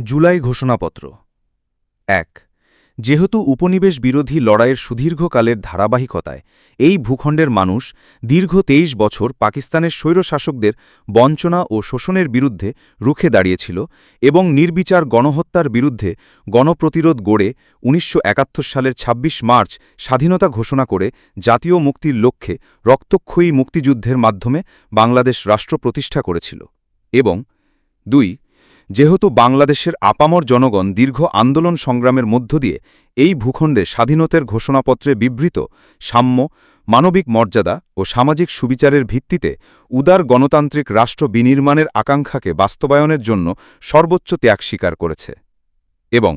জুলাই ঘোষণাপত্র ১ যেহেতু উপনিবেশ বিরোধী লড়াইয়ের সুদীর্ঘকালের ধারাবাহিকতায় এই ভূখণ্ডের মানুষ দীর্ঘ ২৩ বছর পাকিস্তানের স্বৈরশাসকদের বঞ্চনা ও শোষণের বিরুদ্ধে রুখে দাঁড়িয়েছিল এবং নির্বিচার গণহত্যার বিরুদ্ধে গণপ্রতিরোধ গড়ে ১৯৭১ সালের ২৬ মার্চ স্বাধীনতা ঘোষণা করে জাতীয় মুক্তির লক্ষ্যে রক্তক্ষয়ী মুক্তিযুদ্ধের মাধ্যমে বাংলাদেশ রাষ্ট্র প্রতিষ্ঠা করেছিল এবং ২ যেহেতু বাংলাদেশের আপামর জনগণ দীর্ঘ আন্দোলন সংগ্রামের মধ্য দিয়ে এই ভূখণ্ডে স্বাধীনতার ঘোষণাপত্রে বিবৃত সাম্য, মানবিক মর্যাদা ও সামাজিক সুবিচারের ভিত্তিতে উদার গণতান্ত্রিক রাষ্ট্র বিনির্মাণের আকাঙ্ক্ষাকে বাস্তবায়নের জন্য সর্বোচ্চ ত্যাগ স্বীকার করেছে এবং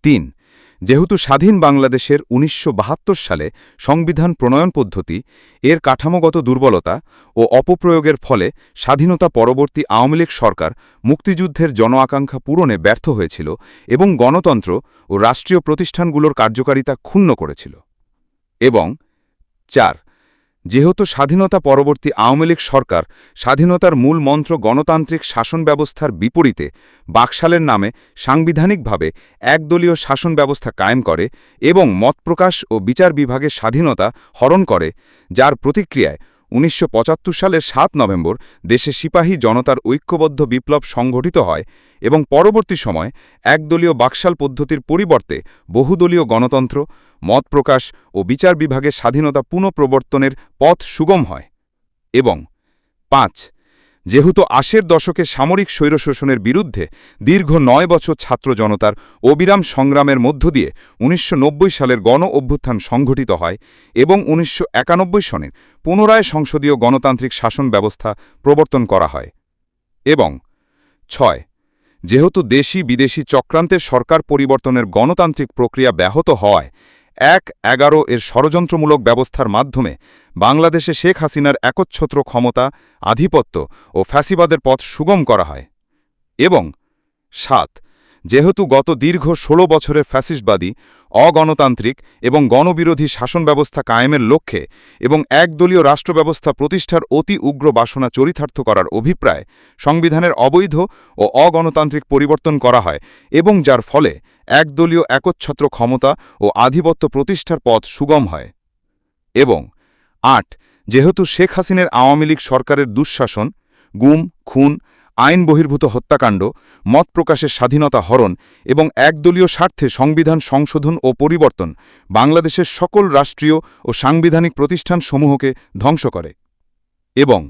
৩ যেহেতু স্বাধীন বাংলাদেশের ১৯৭২ সালে সংবিধান প্রণয়ন পদ্ধতি এর কাঠামোগত দুর্বলতা ও অপপ্রয়োগের ফলে স্বাধীনতা পরবর্তী আওয়ামী লীগ সরকার মুক্তিযুদ্ধের জন আকাঙ্ক্ষা পূরণে ব্যর্থ হয়েছিল এবং গণতন্ত্র ও রাষ্ট্রীয় প্রতিষ্ঠানগুলোর কার্যকারিতা ক্ষুণ্ণ করেছিল এবং ৪ যেহেতু স্বাধীনতা পরবর্তী আওয়ামী লীগ সরকার স্বাধীনতার মূল মন্ত্র গণতান্ত্রিক শাসন ব্যবস্থার বিপরীতে বাকশালের নামে সাংবিধানিকভাবে একদলীয় শাসন ব্যবস্থা কায়েম করে এবং মত প্রকাশ ও বিচার বিভাগের স্বাধীনতা হরণ করে, যার প্রতিক্রিয়ায় ১৯৭৫ সালের ৭ নভেম্বর দেশে সিপাহী জনতার ঐক্যবদ্ধ বিপ্লব সংঘটিত হয় এবং পরবর্তী সময় একদলীয় বাকশাল পদ্ধতির পরিবর্তে বহুদলীয় গণতন্ত্র, মত প্রকাশ ও বিচার বিভাগের স্বাধীনতা পুনঃপ্রবর্তনের পথ সুগম হয় এবং ৫ যেহেতু ৮০-এর দশকে সামরিক স্বৈরশোষণের বিরুদ্ধে দীর্ঘ ৯ বছর ছাত্র জনতার অবিরাম সংগ্রামের মধ্য দিয়ে ১৯৯০ সালের গণ অভ্যুত্থান সংঘটিত হয় এবং ১৯৯১ সনে পুনরায় সংসদীয় গণতান্ত্রিক শাসন ব্যবস্থা প্রবর্তন করা হয় এবং ৬ যেহেতু দেশি বিদেশি চক্রান্তের সরকার পরিবর্তনের গণতান্ত্রিক প্রক্রিয়া ব্যাহত হওয়ায় ১/১১ এর ষড়যন্ত্রমূলক ব্যবস্থার মাধ্যমে বাংলাদেশে শেখ হাসিনার একচ্ছত্র ক্ষমতা, আধিপত্য ও ফ্যাসিবাদের পথ সুগম করা হয় এবং ৭ যেহেতু গত দীর্ঘ ১৬ বছরের ফ্যাসিস্টবাদী, অগণতান্ত্রিক এবং গণবিরোধী শাসন ব্যবস্থা কায়েমের লক্ষ্যে এবং একদলীয় রাষ্ট্রব্যবস্থা প্রতিষ্ঠার অতি উগ্র বাসনা চরিতার্থ করার অভিপ্রায় সংবিধানের অবৈধ ও অগণতান্ত্রিক পরিবর্তন করা হয় এবং যার ফলে একদলীয় একচ্ছত্র ক্ষমতা ও আধিপত্য প্রতিষ্ঠার পথ সুগম হয় এবং ৮ যেহেতু শেখ হাসিনার আওয়ামী লীগ সরকারের দুঃশাসন, গুম, খুন, আইন বহির্ভূত হত্যাকাণ্ড, মত প্রকাশের স্বাধীনতা হরণ এবং একদলীয় স্বার্থে সংবিধান সংশোধন ও পরিবর্তন বাংলাদেশের সকল রাষ্ট্রীয় ও সাংবিধানিক প্রতিষ্ঠানসমূহকে ধ্বংস করে এবং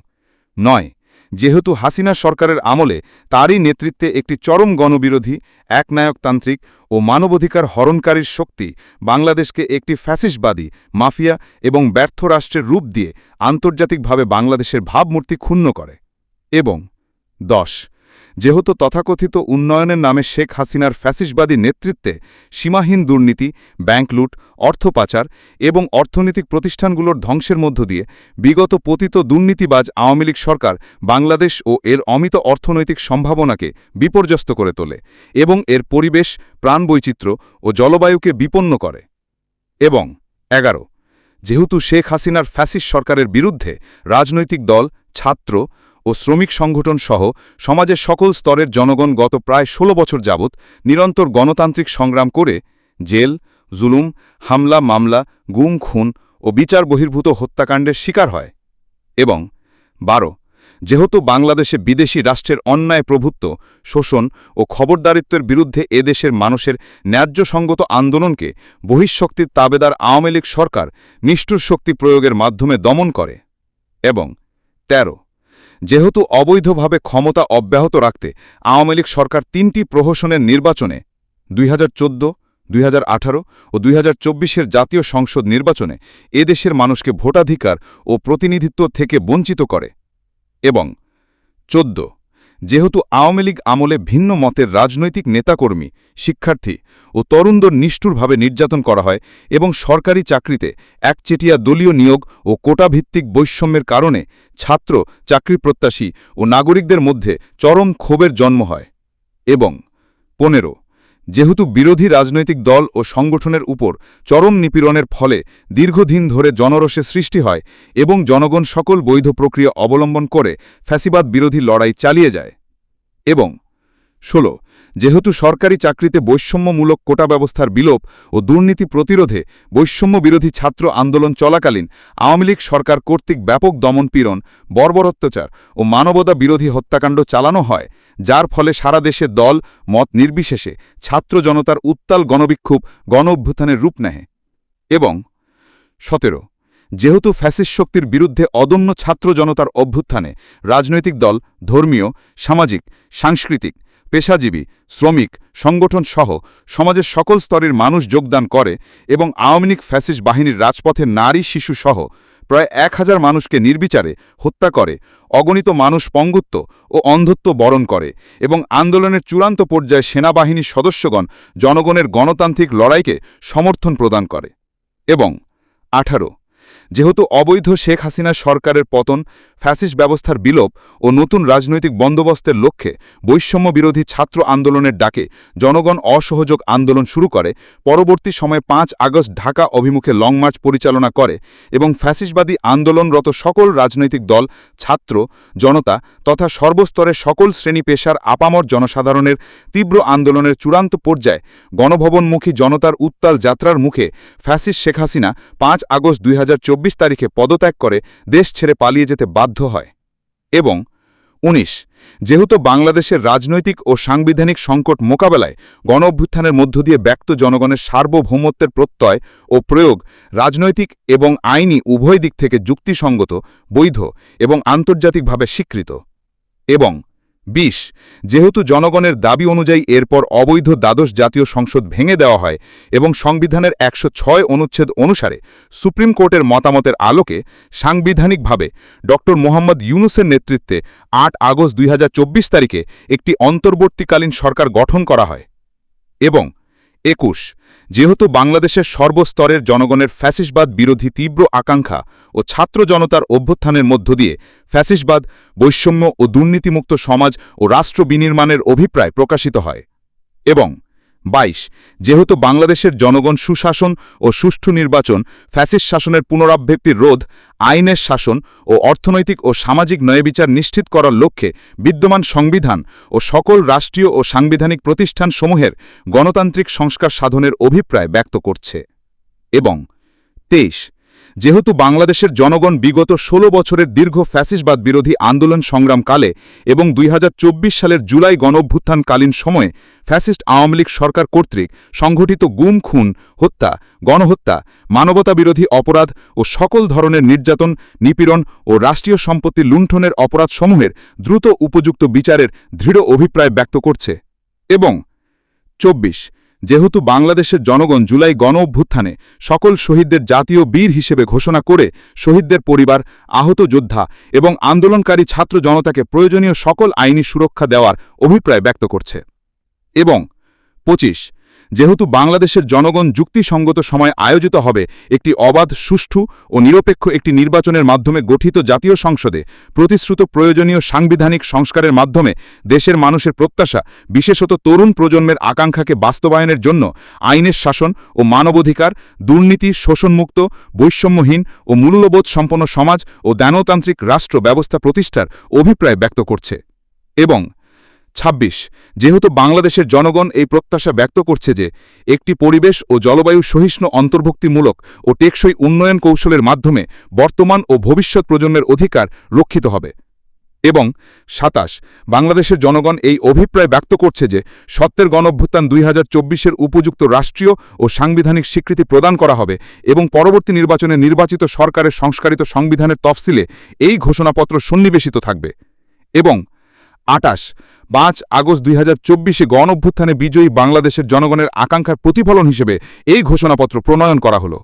৯ যেহেতু হাসিনা সরকারের আমলে তারই নেতৃত্বে একটি চরম গণবিরোধী, একনায়কতান্ত্রিক ও মানবাধিকার হরণকারীর শক্তি বাংলাদেশকে একটি ফ্যাসিস্টবাদী, মাফিয়া এবং ব্যর্থ রাষ্ট্রের রূপ দিয়ে আন্তর্জাতিকভাবে বাংলাদেশের ভাবমূর্তি ক্ষুণ্ণ করে এবং ১০ যেহেতু তথাকথিত উন্নয়নের নামে শেখ হাসিনার ফ্যাসিস্টবাদী নেতৃত্বে সীমাহীন দুর্নীতি, ব্যাংক লুট, অর্থ পাচার এবং অর্থনৈতিক প্রতিষ্ঠানগুলোর ধ্বংসের মধ্য দিয়ে বিগত পতিত দুর্নীতিবাজ আওয়ামী লীগ সরকার বাংলাদেশ ও এর অমিত অর্থনৈতিক সম্ভাবনাকে বিপর্যস্ত করে তোলে এবং এর পরিবেশ, প্রাণবৈচিত্র্য ও জলবায়ুকে বিপন্ন করে এবং ১১ যেহেতু শেখ হাসিনার ফ্যাসিস্ট সরকারের বিরুদ্ধে রাজনৈতিক দল, ছাত্র ও শ্রমিক সংগঠন সহ সমাজের সকল স্তরের জনগণ গত প্রায় ১৬ বছর যাবৎ নিরন্তর গণতান্ত্রিক সংগ্রাম করে জেল, জুলুম, হামলা, মামলা, গুম, খুন ও বিচার বহির্ভূত হত্যাকাণ্ডের শিকার হয় এবং ১২ যেহেতু বাংলাদেশে বিদেশি রাষ্ট্রের অন্যায় প্রভুত্ব, শোষণ ও খবরদারিত্বের বিরুদ্ধে এদেশের মানুষের ন্যায্যসঙ্গত আন্দোলনকে বহিঃশক্তির তাবেদার আওয়ামী লীগ সরকার নিষ্ঠুর শক্তি প্রয়োগের মাধ্যমে দমন করে এবং ১৩ যেহেতু অবৈধভাবে ক্ষমতা অব্যাহত রাখতে আওয়ামী লীগ সরকার ৩টি প্রহসনের নির্বাচনে ২০১৪, ২০১৮ ও ২০২৪-এর জাতীয় সংসদ নির্বাচনে এদেশের মানুষকে ভোটাধিকার ও প্রতিনিধিত্ব থেকে বঞ্চিত করে এবং ১৪ যেহেতু আওয়ামী লীগ আমলে ভিন্ন মতের রাজনৈতিক নেতাকর্মী, শিক্ষার্থী ও তরুণদের নিষ্ঠুরভাবে নির্যাতন করা হয় এবং সরকারি চাকরিতে একচেটিয়া দলীয় নিয়োগ ও কোটাভিত্তিক বৈষম্যের কারণে ছাত্র, চাকরিপ্রত্যাশী ও নাগরিকদের মধ্যে চরম ক্ষোভের জন্ম হয় এবং ১৫ যেহেতু বিরোধী রাজনৈতিক দল ও সংগঠনের উপর চরম নিপীড়নের ফলে দীর্ঘদিন ধরে জনরোষের সৃষ্টি হয় এবং জনগণ সকল বৈধ প্রক্রিয়া অবলম্বন করে ফ্যাসিবাদ বিরোধী লড়াই চালিয়ে যায় এবং ১৬ যেহেতু সরকারি চাকরিতে বৈষম্যমূলক কোটা ব্যবস্থার বিলোপ ও দুর্নীতি প্রতিরোধে বৈষম্য বিরোধী ছাত্র আন্দোলন চলাকালীন আওয়ামী লীগ সরকার কর্তৃক ব্যাপক দমনপীড়ন, বর্বরোত্যাচার ও মানবতা বিরোধী হত্যাকাণ্ড চালানো হয়, যার ফলে সারা দেশে দল মত নির্বিশেষে ছাত্র জনতার উত্তাল গণবিক্ষোভ গণ-অভ্যুত্থানের রূপ নেয়। এবং ১৭ যেহেতু ফ্যাসিস্ট শক্তির বিরুদ্ধে অদম্য ছাত্র জনতার অভ্যুত্থানে রাজনৈতিক দল, ধর্মীয়, সামাজিক, সাংস্কৃতিক, পেশাজীবী, শ্রমিক, সংগঠন সহ সমাজের সকল স্তরের মানুষ যোগদান করে এবং আওয়ামী লীগ ফ্যাসিস্ট বাহিনীর রাজপথে নারী, শিশু সহ প্রায় ১,০০০ মানুষকে নির্বিচারে হত্যা করে, অগণিত মানুষ পঙ্গুত্ব ও অন্ধত্ব বরণ করে এবং আন্দোলনের চূড়ান্ত পর্যায়ে সেনাবাহিনীর সদস্যগণ জনগণের গণতান্ত্রিক লড়াইকে সমর্থন প্রদান করে। এবং ১৮ যেহেতু অবৈধ শেখ হাসিনা সরকারের পতন, ফ্যাসিস্ট ব্যবস্থার বিলোপ ও নতুন রাজনৈতিক বন্দোবস্তের লক্ষ্যে বৈষম্য বিরোধী ছাত্র আন্দোলনের ডাকে জনগণ অসহযোগ আন্দোলন শুরু করে, পরবর্তী সময়ে ৫ আগস্ট ঢাকা অভিমুখে লং মার্চ পরিচালনা করে এবং ফ্যাসিস্টবাদী আন্দোলনরত সকল রাজনৈতিক দল, ছাত্র, জনতা তথা সর্বস্তরের সকল শ্রেণী পেশার আপামর জনসাধারণের তীব্র আন্দোলনের চূড়ান্ত পর্যায়ে গণভবনমুখী জনতার উত্তাল যাত্রার মুখে ফ্যাসিস্ট শেখ হাসিনা ৫ আগস্ট ২০২৪ তারিখে পদত্যাগ করে দেশ ছেড়ে পালিয়ে যেতে বাধ্য হয়। এবং ১৯ যেহেতু বাংলাদেশের রাজনৈতিক ও সাংবিধানিক সংকট মোকাবেলায় গণ-অভ্যুত্থানের মধ্য দিয়ে ব্যক্ত জনগণের সার্বভৌমত্বের প্রত্যয় ও প্রয়োগ রাজনৈতিক এবং আইনি উভয় দিক থেকে যুক্তিসঙ্গত, বৈধ এবং আন্তর্জাতিকভাবে স্বীকৃত। এবং ২০ যেহেতু জনগণের দাবি অনুযায়ী এরপর অবৈধ দ্বাদশ জাতীয় সংসদ ভেঙে দেওয়া হয় এবং সংবিধানের ১০৬ অনুচ্ছেদ অনুসারে সুপ্রিম কোর্টের মতামতের আলোকে সাংবিধানিকভাবে ড. মোহাম্মদ ইউনূসের নেতৃত্বে ৮ আগস্ট ২০২৪ তারিখে একটি অন্তর্বর্তীকালীন সরকার গঠন করা হয়। এবং ২১ যেহেতু বাংলাদেশের সর্বস্তরের জনগণের ফ্যাসিস্টবাদ বিরোধী তীব্র আকাঙ্ক্ষা ও ছাত্র জনতার অভ্যুত্থানের মধ্য দিয়ে ফ্যাসিস্টবাদ, বৈষম্য ও দুর্নীতিমুক্ত সমাজ ও রাষ্ট্র বিনির্মাণের অভিপ্রায় প্রকাশিত হয়। এবং ২২ যেহেতু বাংলাদেশের জনগণ সুশাসন ও সুষ্ঠু নির্বাচন, ফ্যাসিস্ট শাসনের পুনরাবৃত্তির রোধ, আইনের শাসন ও অর্থনৈতিক ও সামাজিক ন্যায়বিচার নিশ্চিত করার লক্ষ্যে বিদ্যমান সংবিধান ও সকল রাষ্ট্রীয় ও সাংবিধানিক প্রতিষ্ঠানসমূহের গণতান্ত্রিক সংস্কার সাধনের অভিপ্রায় ব্যক্ত করছে। এবং ২৩ যেহেতু বাংলাদেশের জনগণ বিগত ১৬ বছরের দীর্ঘ ফ্যাসিস্টবাদ বিরোধী আন্দোলন সংগ্রামকালে এবং ২০২৪ সালের জুলাই গণঅভ্যুত্থানকালীন সময়ে ফ্যাসিস্ট আওয়ামী লীগ সরকার কর্তৃক সংঘটিত গুম, খুন, হত্যা, গণহত্যা, মানবতা বিরোধী অপরাধ ও সকল ধরনের নির্যাতন, নিপীড়ন ও রাষ্ট্রীয় সম্পত্তি লুণ্ঠনের অপরাধসমূহের দ্রুত উপযুক্ত বিচারের দৃঢ় অভিপ্রায় ব্যক্ত করছে। এবং ২৪ যেহেতু বাংলাদেশের জনগণ জুলাই গণ-অভ্যুত্থানে সকল শহীদদের জাতীয় বীর হিসেবে ঘোষণা করে শহীদদের পরিবার, আহত যোদ্ধা এবং আন্দোলনকারী ছাত্র জনতাকে প্রয়োজনীয় সকল আইনি সুরক্ষা দেওয়ার অভিপ্রায় ব্যক্ত করছে। এবং ২৫ যেহেতু বাংলাদেশের জনগণ যুক্তিসঙ্গত সময় আয়োজিত হবে একটি অবাধ, সুষ্ঠু ও নিরপেক্ষ একটি নির্বাচনের মাধ্যমে গঠিত জাতীয় সংসদে প্রতিশ্রুত প্রয়োজনীয় সাংবিধানিক সংস্কারের মাধ্যমে দেশের মানুষের প্রত্যাশা, বিশেষত তরুণ প্রজন্মের আকাঙ্ক্ষাকে বাস্তবায়নের জন্য আইনের শাসন ও মানবাধিকার, দুর্নীতি, শোষণমুক্ত, বৈষম্যহীন ও মূল্যবোধ সম্পন্ন সমাজ ও দানতান্ত্রিক রাষ্ট্র ব্যবস্থা প্রতিষ্ঠার অভিপ্রায় ব্যক্ত করছে। এবং ২৬ যেহেতু বাংলাদেশের জনগণ এই প্রত্যাশা ব্যক্ত করছে যে একটি পরিবেশ ও জলবায়ু সহিষ্ণু, অন্তর্ভুক্তিমূলক ও টেকসই উন্নয়ন কৌশলের মাধ্যমে বর্তমান ও ভবিষ্যৎ প্রজন্মের অধিকার রক্ষিত হবে। এবং ২৭ বাংলাদেশের জনগণ এই অভিপ্রায় ব্যক্ত করছে যে সত্যের গণঅভ্যুত্থান ২০২৪-এর উপযুক্ত রাষ্ট্রীয় ও সাংবিধানিক স্বীকৃতি প্রদান করা হবে এবং পরবর্তী নির্বাচনে নির্বাচিত সরকারের সংস্কারিত সংবিধানের তফসিলে এই ঘোষণাপত্র সন্নিবেশিত থাকবে। এবং ২৮ ৫ আগস্ট ২০২৪-এ গণঅভ্যুত্থানে বিজয়ী বাংলাদেশের জনগণের আকাঙ্ক্ষার প্রতিফলন হিসেবে এই ঘোষণাপত্র প্রণয়ন করা হলো।